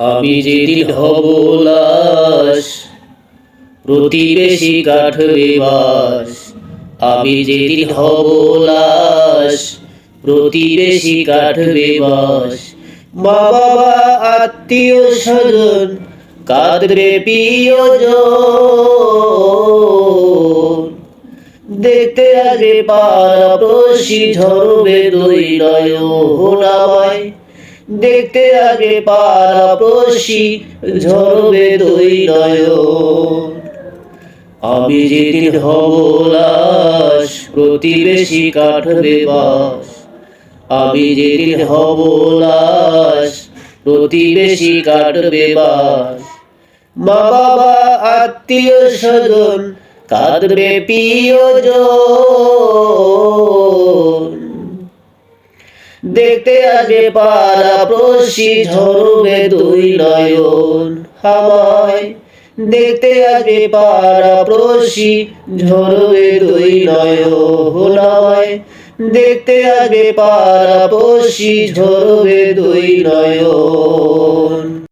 আমি যেদিন হব লাশ, প্রতিবেশী কাটবে বাস। আমি যেদিন হব লাশ, প্রতিবেশী কাটবে বাস। মা বাবা আত্মীয় স্বজন কাঁদবে প্রিয়জন, দেখতে আসবে পাড়াপড়শি ঝরবে দুই নয়ন আমায়। দেখতে আসবে পাড়াপড়শি ঝরবে দুই নয়ন। আমি যেদিন হব লাশ, প্রতিবেশী কাটবে বাস। আমি যেদিন হব লাশ, প্রতিবেশী কাটবে বাস। মা বাবা আত্মীয় স্বজন কাঁদবে প্রিয়জন, দেখতে আসবে পাড়াপড়শি ঝরবে দুই নয়ন আমায়। দেখতে আসবে পাড়াপড়শি ঝরবে দুই নয়ন আমায়। দেখতে আসবে পাড়াপড়শি ঝরবে দুই নয়ন।